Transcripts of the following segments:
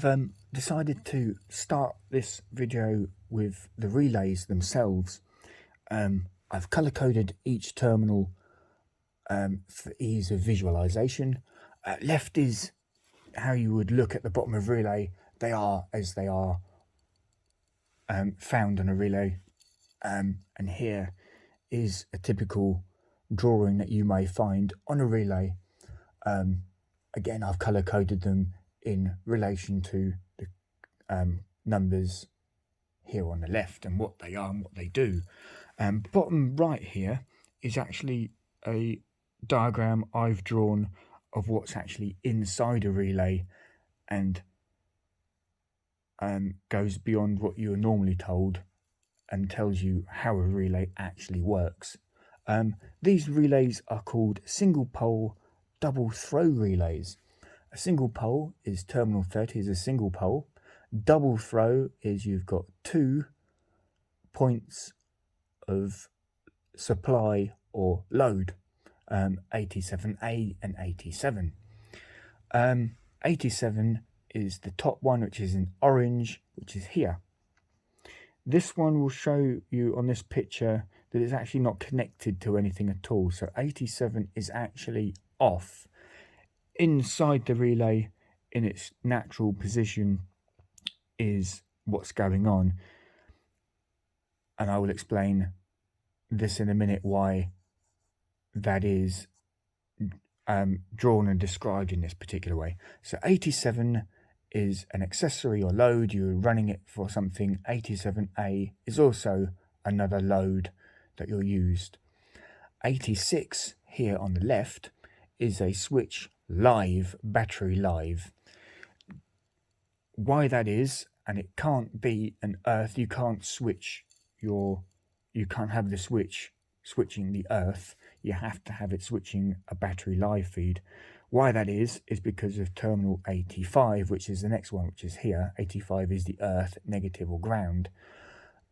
I've decided to start this video with the relays themselves. I've color coded each terminal for ease of visualization. Left is how you would look at the bottom of relay. They are as they are found on a relay, and here is a typical drawing that you may find on a relay. Again, I've color coded them in relation to the numbers here on the left and what they are and what they do. Bottom right here is actually a diagram I've drawn of what's actually inside a relay and goes beyond what you are normally told and tells you how a relay actually works. These relays are called single pole double throw relays. A single pole is terminal 30 is a single pole. Double throw is you've got 2 points of supply or load, 87A and 87. 87 is the top one, which is in orange, which is here. This one will show you on this picture that it's actually not connected to anything at all. So 87 is actually off. Inside the relay, in its natural position, is what's going on. And I will explain this in a minute, why that is drawn and described in this particular way. So 87 is an accessory or load. You're running it for something. 87A is also another load that you're used. 86 here on the left is a switch live, battery live. Why that is, and it can't be an earth, you can't have the switch switching the earth, you have to have it switching a battery live feed. Why that is because of terminal 85, which is the next one, which is here. 85 is the earth, negative or ground.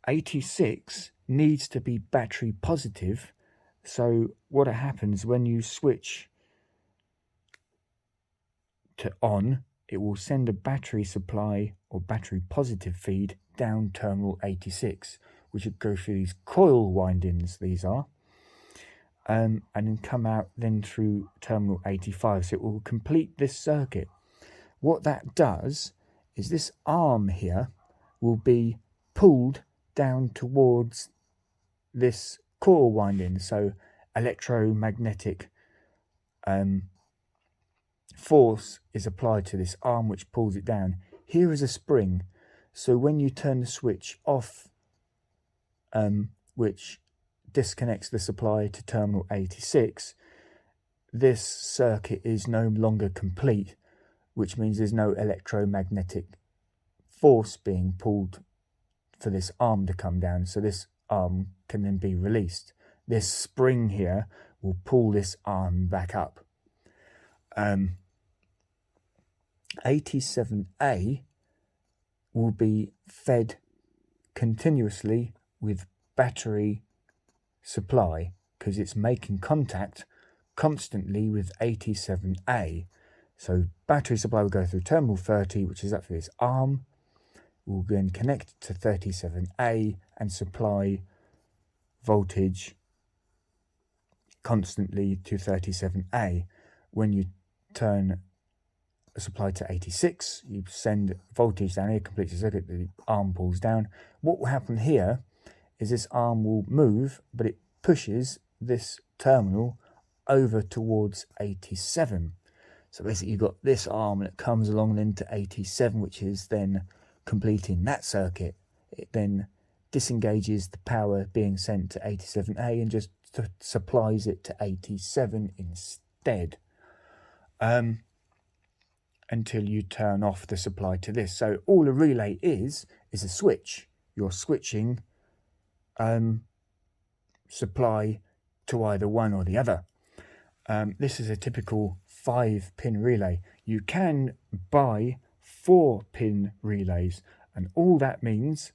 86 needs to be battery positive. So what happens when you switch to on, it will send a battery supply or battery positive feed down terminal 86, which would go through these coil windings, these are, and then come out then through terminal 85. So it will complete this circuit. What that does is this arm here will be pulled down towards this coil winding. So electromagnetic force is applied to this arm, which pulls it down. Here is a spring. So when you turn the switch off, which disconnects the supply to terminal 86, this circuit is no longer complete, which means there's no electromagnetic force being pulled for this arm to come down. So this arm can then be released. This spring here will pull this arm back up. 87A will be fed continuously with battery supply because it's making contact constantly with 87A. So battery supply will go through terminal 30, which is up for this arm, will then connect to 37A and supply voltage constantly to 37A. When you turn a supply to 86, you send voltage down here, completes the circuit, the arm pulls down. What will happen here is this arm will move, but it pushes this terminal over towards 87. So basically you've got this arm and it comes along then to 87, which is then completing that circuit. It then disengages the power being sent to 87A and just supplies it to 87 instead. Until you turn off the supply to this. So all a relay is a switch. You're switching supply to either one or the other. This is a typical 5-pin relay. You can buy 4-pin relays, and all that means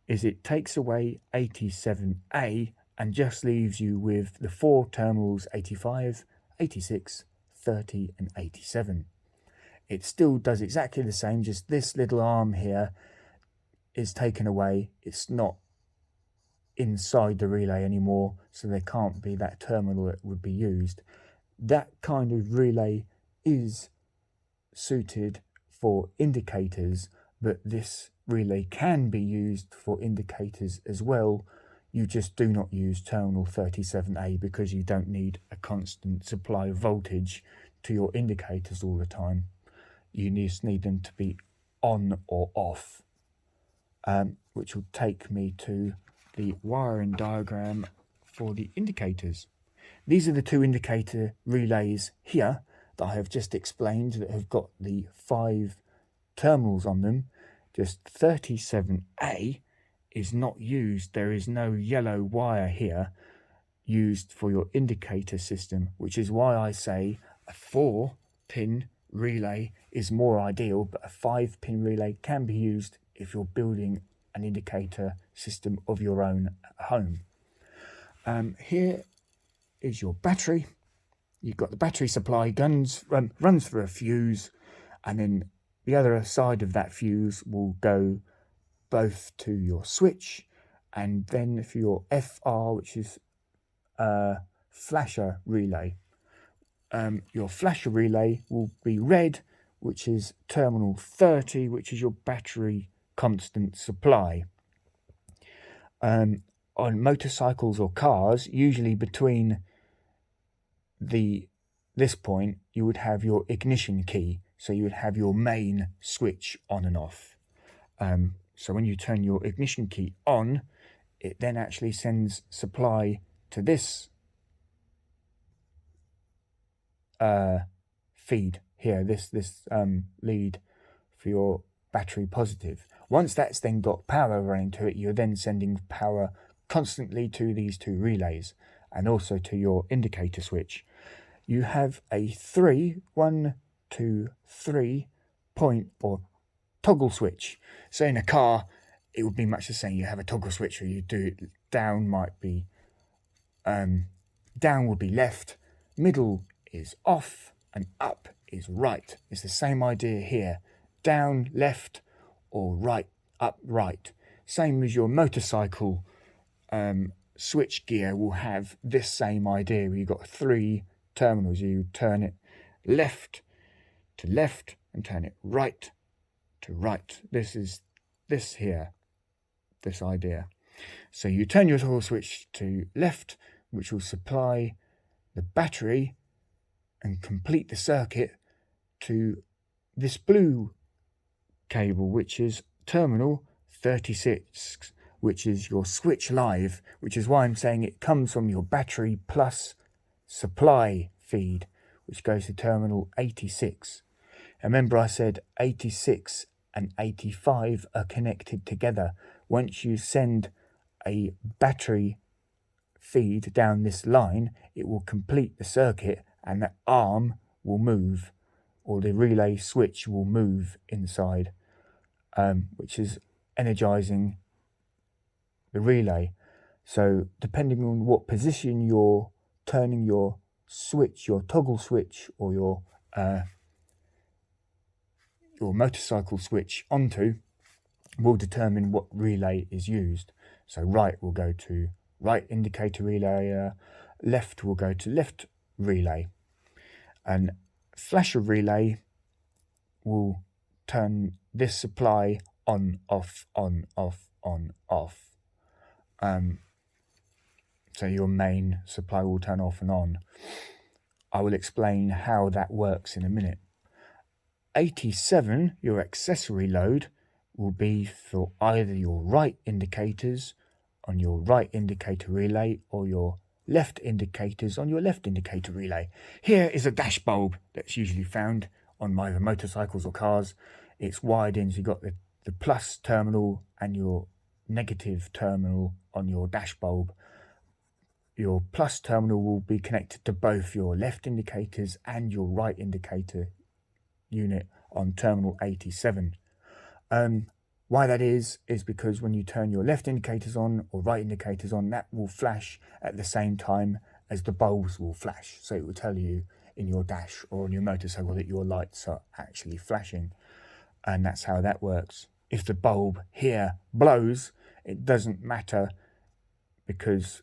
is it takes away 87A and just leaves you with the 4 terminals 85, 86, 30 and 87. It still does exactly the same, just this little arm here is taken away. It's not inside the relay anymore, so there can't be that terminal that would be used. That kind of relay is suited for indicators, but this relay can be used for indicators as well. You just do not use terminal 37A because you don't need a constant supply of voltage to your indicators all the time. You just need them to be on or off, which will take me to the wiring diagram for the indicators. These are the two indicator relays here that I have just explained that have got the 5 terminals on them. Just 37A is not used. There is no yellow wire here used for your indicator system, which is why I say a 4-pin relay is more ideal, but a 5-pin relay can be used if you're building an indicator system of your own at home. Here is your battery. You've got the battery supply runs through a fuse, and then the other side of that fuse will go both to your switch and then for your FR, which is flasher relay. Your flasher relay will be red, which is terminal 30, which is your battery constant supply. On motorcycles or cars, usually between this point, you would have your ignition key, so you would have your main switch on and off. So when you turn your ignition key on, it then actually sends supply to this feed here, this lead for your battery positive. Once that's then got power running to it, you're then sending power constantly to these two relays and also to your indicator switch. You have a 3 point or toggle switch. So in a car, it would be much the same. You have a toggle switch where you do it down, might be down would be left, middle is off, and up is right. It's the same idea here. Down, left, or right, up, right. Same as your motorcycle switch gear will have this same idea where you've got 3 terminals. You turn it left to left and turn it right to right. This is this here, this idea. So you turn your toggle switch to left, which will supply the battery and complete the circuit to this blue cable, which is terminal 36, which is your switch live, which is why I'm saying it comes from your battery plus supply feed, which goes to terminal 86. Remember I said 86 and 85 are connected together. Once you send a battery feed down this line, it will complete the circuit and the arm will move, or the relay switch will move inside, which is energizing the relay. So depending on what position you're turning your switch, your toggle switch, or your motorcycle switch onto, will determine what relay is used. So right will go to right indicator relay, left will go to left relay, and flasher relay will turn this supply on, off, on, off, on, off. So your main supply will turn off and on. I will explain how that works in a minute. 87, your accessory load, will be for either your right indicators on your right indicator relay or your left indicators on your left indicator relay. Here is a dash bulb that's usually found on either motorcycles or cars. It's wired in, so you've got the plus terminal and your negative terminal on your dash bulb. Your plus terminal will be connected to both your left indicators and your right indicator unit on terminal 87. Why that is because when you turn your left indicators on or right indicators on, that will flash at the same time as the bulbs will flash. So it will tell you in your dash or on your motorcycle that your lights are actually flashing. And that's how that works. If the bulb here blows, it doesn't matter because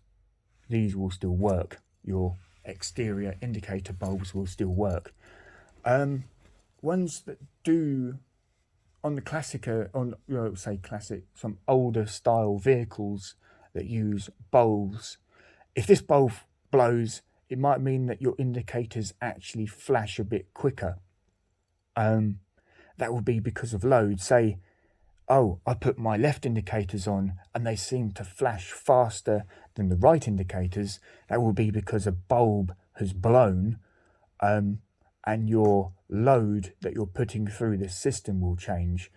these will still work. Your exterior indicator bulbs will still work. Ones that do on the classic, some older style vehicles that use bulbs, if this bulb blows, it might mean that your indicators actually flash a bit quicker. That will be because of load. Say, oh, I put my left indicators on and they seem to flash faster than the right indicators. That will be because a bulb has blown, and your load that you're putting through this system will change,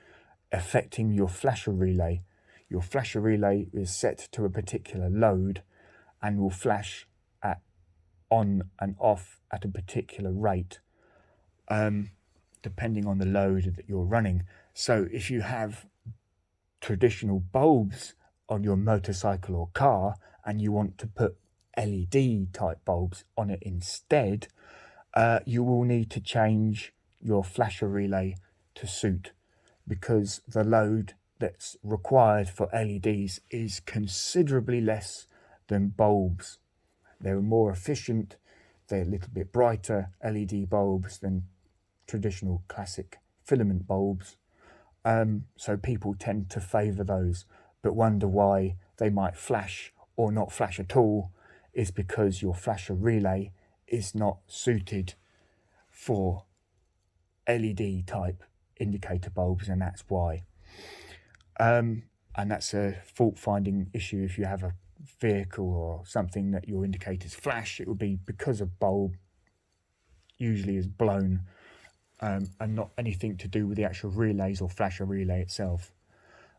affecting your flasher relay. Your flasher relay is set to a particular load and will flash on and off at a particular rate, depending on the load that you're running. So if you have traditional bulbs on your motorcycle or car and you want to put LED type bulbs on it instead, you will need to change your flasher relay to suit, because the load that's required for LEDs is considerably less than bulbs. They're more efficient, they're a little bit brighter LED bulbs than traditional classic filament bulbs. So people tend to favour those, but wonder why they might flash or not flash at all is because your flasher relay is not suited for LED type indicator bulbs, and that's why. And that's a fault finding issue. If you have a vehicle or something that your indicators flash, it will be because a bulb usually is blown, and not anything to do with the actual relays or flasher relay itself.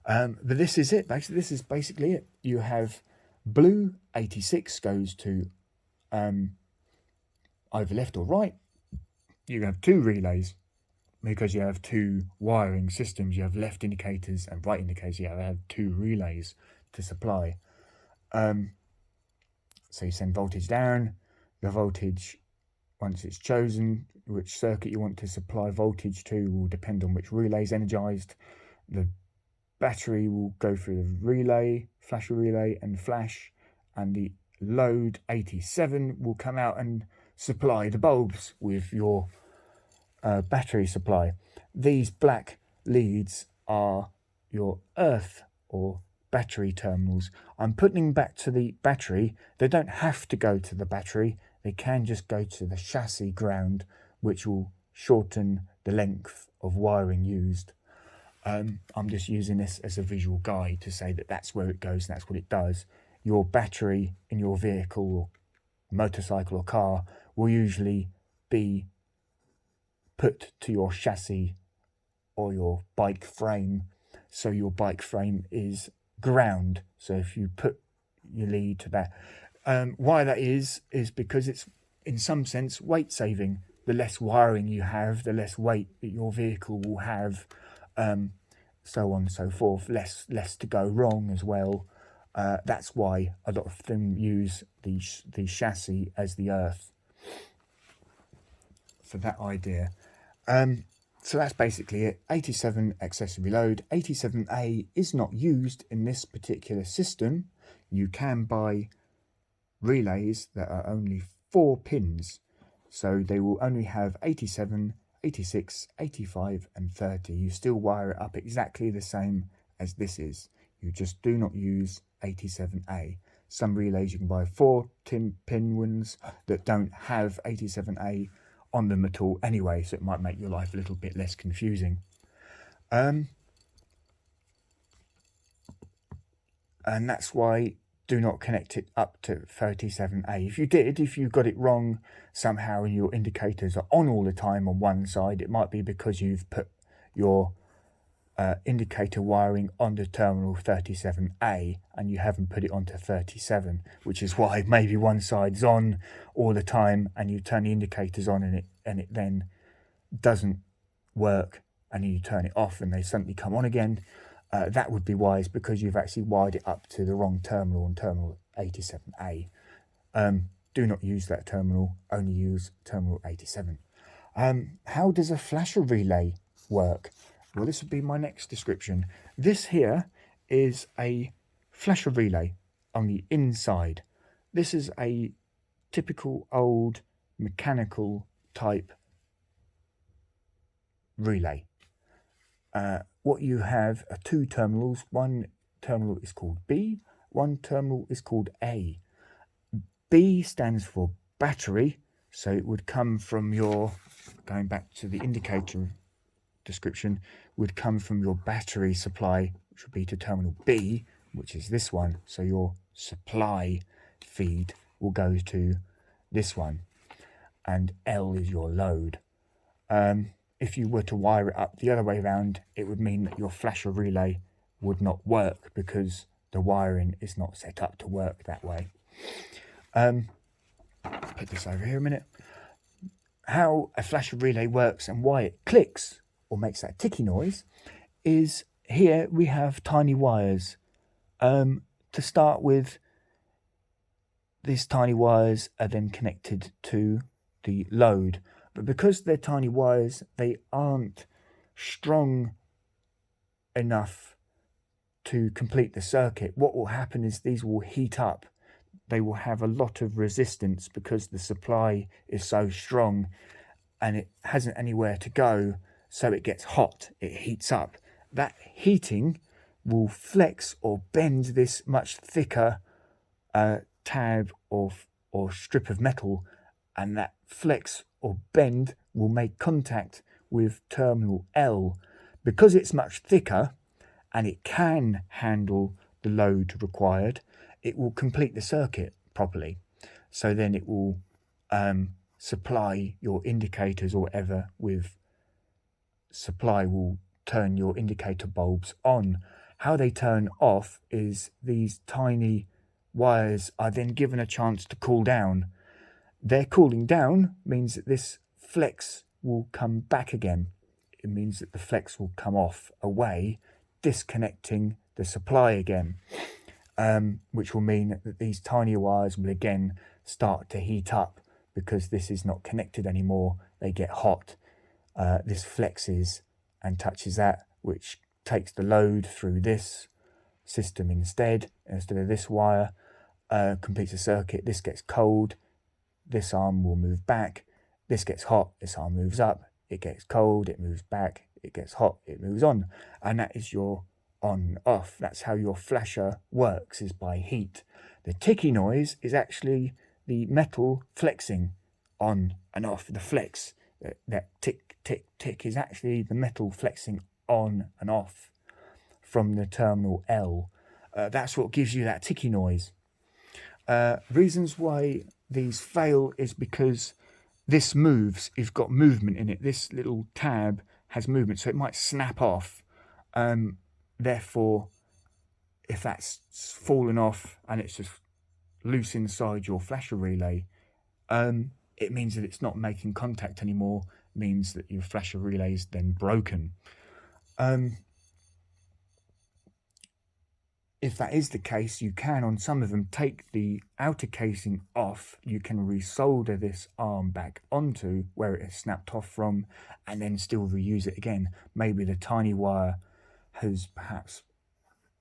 But this is it. Basically, this is basically it. You have blue 86 goes to either left or right. You have two relays because you have two wiring systems. You have left indicators and right indicators. You have two relays to supply. So you send voltage down. The voltage, once it's chosen which circuit you want to supply voltage to, will depend on which relay is energized. The battery will go through the relay, flasher relay, and flash, and the load 87 will come out and supply the bulbs with your battery supply. These black leads are your earth or battery terminals. I'm putting them back to the battery. They don't have to go to the battery. They can just go to the chassis ground, which will shorten the length of wiring used. I'm just using this as a visual guide to say that that's where it goes and that's what it does. Your battery in your vehicle or motorcycle or car will usually be put to your chassis or your bike frame, so your bike frame is ground. So if you put your lead to that, why that is because it's in some sense weight saving. The less wiring you have, the less weight that your vehicle will have, so on and so forth. Less to go wrong as well. That's why a lot of them use the chassis as the earth for that idea. So that's basically it. 87 accessory load. 87A is not used in this particular system. You can buy relays that are only 4 pins. So they will only have 87, 86, 85 and 30. You still wire it up exactly the same as this is. You just do not use 87A. Some relays you can buy 4 pin ones that don't have 87A on them at all anyway, so it might make your life a little bit less confusing. And that's why do not connect it up to 37A. If you got it wrong somehow and your indicators are on all the time on one side, it might be because you've put your indicator wiring onto terminal 37A and you haven't put it onto 37, which is why maybe one side's on all the time and you turn the indicators on and it then doesn't work, and you turn it off and they suddenly come on again. That would be wise because you've actually wired it up to the wrong terminal on terminal 87A. do not use that terminal, only use terminal 87. How does a flasher relay work? Well, this would be my next description. This here is a flasher relay on the inside. This is a typical old mechanical type relay. What you have are two terminals. One terminal is called B, one terminal is called A. B stands for battery, so it would come from your, going back to the indicator description, would come from your battery supply, which would be to terminal B, which is this one. So your supply feed will go to this one, and L is your load. If you were to wire it up the other way around, it would mean that your flasher relay would not work because the wiring is not set up to work that way. Put this over here a minute. How a flasher relay works and why it clicks or makes that ticky noise is here we have tiny wires. To start with, these tiny wires are then connected to the load, but because they're tiny wires, they aren't strong enough to complete the circuit. What will happen is these will heat up. They will have a lot of resistance because the supply is so strong and it hasn't anywhere to go, so it gets hot, it heats up. That heating will flex or bend this much thicker tab or strip of metal, and that flex or bend will make contact with terminal L. Because it's much thicker and it can handle the load required, it will complete the circuit properly. So then it will supply your indicators or whatever with supply, will turn your indicator bulbs on. How they turn off is these tiny wires are then given a chance to cool down. Their cooling down means that this flex will come back again. It means that the flex will come off away, disconnecting the supply again, which will mean that these tiny wires will again start to heat up because this is not connected anymore. They get hot. This flexes and touches that, which takes the load through this system instead of this wire, completes a circuit. This gets cold, this arm will move back. This gets hot, this arm moves up. It gets cold, it moves back. It gets hot, it moves on. And that is your on off. That's how your flasher works, is by heat. The ticky noise is actually the metal flexing on and off. The flex, that tick tick tick, is actually the metal flexing on and off from the terminal L. That's what gives you that ticky noise. Reasons why these fail is because this moves. It's got movement in it. This little tab has movement, so it might snap off. Therefore, if that's fallen off and it's just loose inside your flasher relay, it means that it's not making contact anymore. It means that your flasher relay is then broken. If that is the case, you can, on some of them, take the outer casing off. You can resolder this arm back onto where it has snapped off from and then still reuse it again. Maybe the tiny wire has perhaps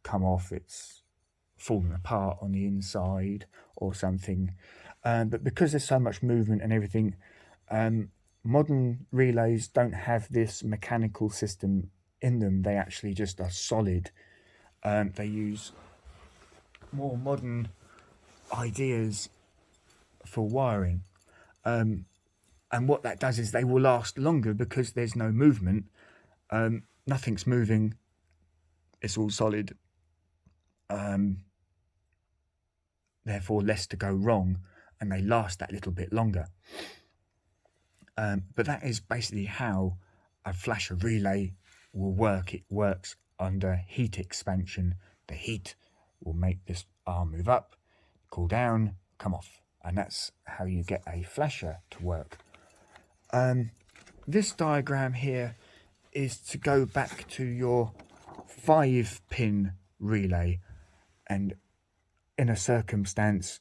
come off, it's fallen apart on the inside or something. But because there's so much movement and everything, modern relays don't have this mechanical system in them. They actually just are solid. They use more modern ideas for wiring, and what that does is they will last longer because there's no movement. Nothing's moving, it's all solid, therefore less to go wrong, and they last that little bit longer. But that is basically how a flasher relay will work. It works under heat expansion. The heat will make this arm move up, cool down, come off, and that's how you get a flasher to work. This diagram here is to go back to your 5-pin relay, and in a circumstance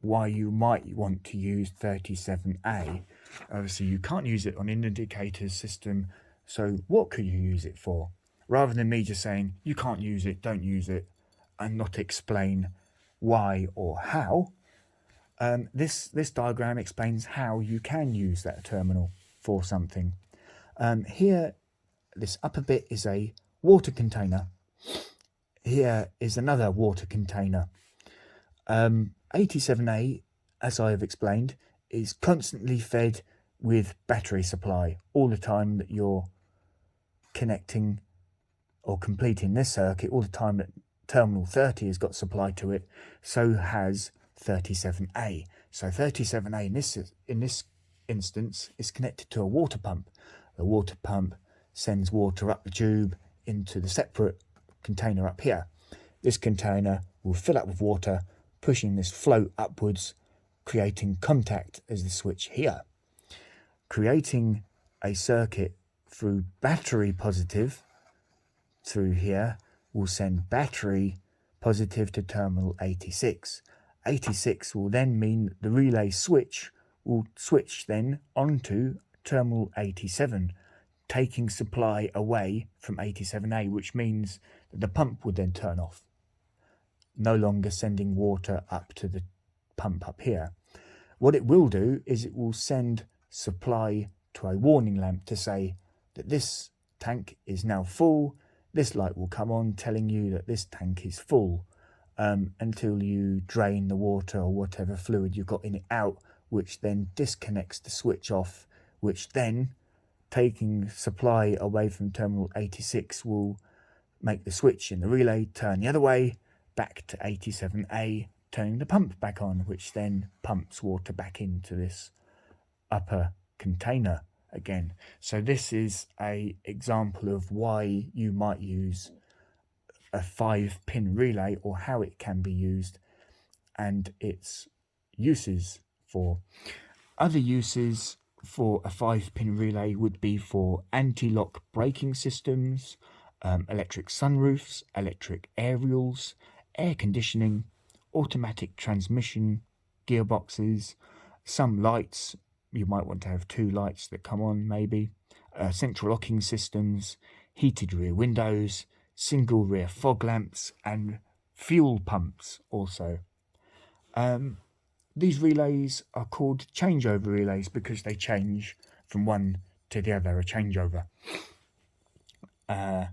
why you might want to use 37A. Obviously, you can't use it on an indicator system, so what could you use it for? Rather than me just saying, you can't use it, don't use it, and not explain why or how, this diagram explains how you can use that terminal for something. Here, this upper bit is a water container. Here is another water container. 87A, as I have explained, is constantly fed with battery supply all the time that you're connecting or completing this circuit. All the time that terminal 30 has got supply to it, so has 37A. So 37A in this instance is connected to a water pump. The water pump sends water up the tube into the separate container up here. This container will fill up with water, pushing this float upwards, creating contact as the switch here. Creating a circuit through battery positive through here will send battery positive to terminal 86. 86 will then mean the relay switch will switch then onto terminal 87, taking supply away from 87A, which means that the pump would then turn off, no longer sending water up to the pump up here. What it will do is it will send supply to a warning lamp to say that this tank is now full. This light will come on telling you that this tank is full, until you drain the water or whatever fluid you've got in it out, which then disconnects the switch off, which then, taking supply away from terminal 86, will make the switch in the relay turn the other way, back to 87A, turning the pump back on, which then pumps water back into this upper container again. So this is an example of why you might use a 5-pin relay, or how it can be used and its uses for. Other uses for a 5-pin relay would be for anti-lock braking systems, electric sunroofs, electric aerials, air conditioning, automatic transmission, gearboxes, some lights. You might want to have 2 lights that come on, maybe, central locking systems, heated rear windows, single rear fog lamps, and fuel pumps also. These relays are called changeover relays because they change from one to the other, a changeover. And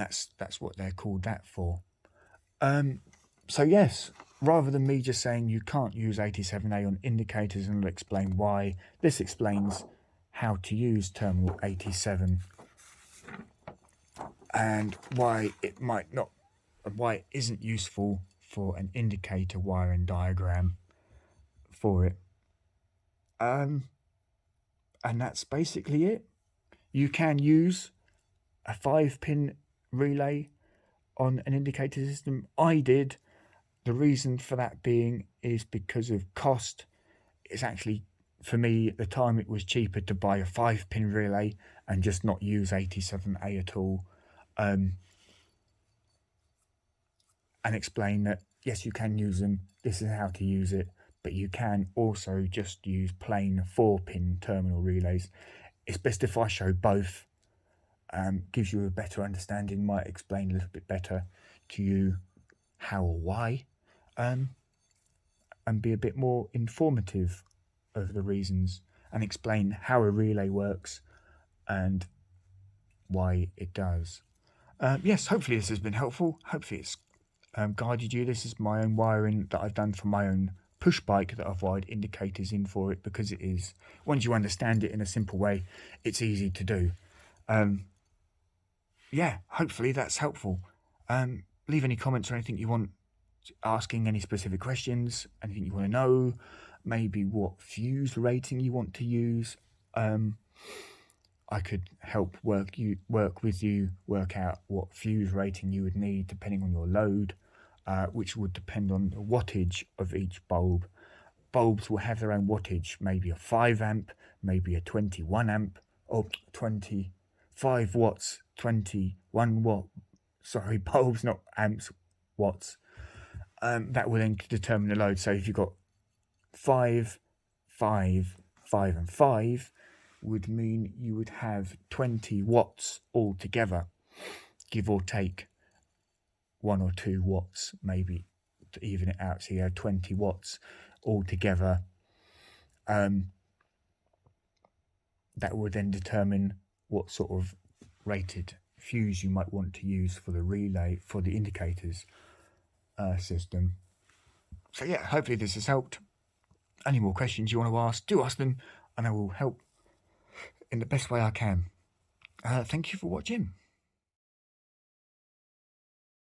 that's what they're called that for. So yes, rather than me just saying you can't use 87A on indicators and I'll explain why, this explains how to use terminal 87 and why it might not, why it isn't useful for an indicator wiring diagram for it. And that's basically it. You can use a 5-pin relay on an indicator system. I did. The reason for that being is because of cost. It's actually, for me, at the time, it was cheaper to buy a 5-pin relay and just not use 87A at all. And explain that, yes, you can use them. This is how to use it. But you can also just use plain 4-pin terminal relays. It's best if I show both. Gives you a better understanding, might explain a little bit better to you how or why, and be a bit more informative of the reasons, and explain how a relay works and why it does. Yes, hopefully this has been helpful. Hopefully it's guided you. This is my own wiring that I've done for my own push bike that I've wired indicators in for it, because it is, once you understand it in a simple way, it's easy to do. Yeah, hopefully that's helpful. Leave any comments or anything you want, asking any specific questions, anything you want to know, maybe what fuse rating you want to use. I could help work with you, work out what fuse rating you would need depending on your load, which would depend on the wattage of each bulb. Bulbs will have their own wattage, maybe a 5 amp, maybe a 21 amp, or 25 watts, 21 watt. Sorry, bulbs, not amps, watts. that will then determine the load. So if you've got 5, 5, 5 and 5 would mean you would have 20 watts altogether, give or take 1 or 2 watts maybe to even it out. So you have 20 watts altogether. That would then determine what sort of rated fuse you might want to use for the relay, for the indicators system. So yeah, hopefully this has helped. Any more questions you want to ask, do ask them, and I will help in the best way I can. Thank you for watching.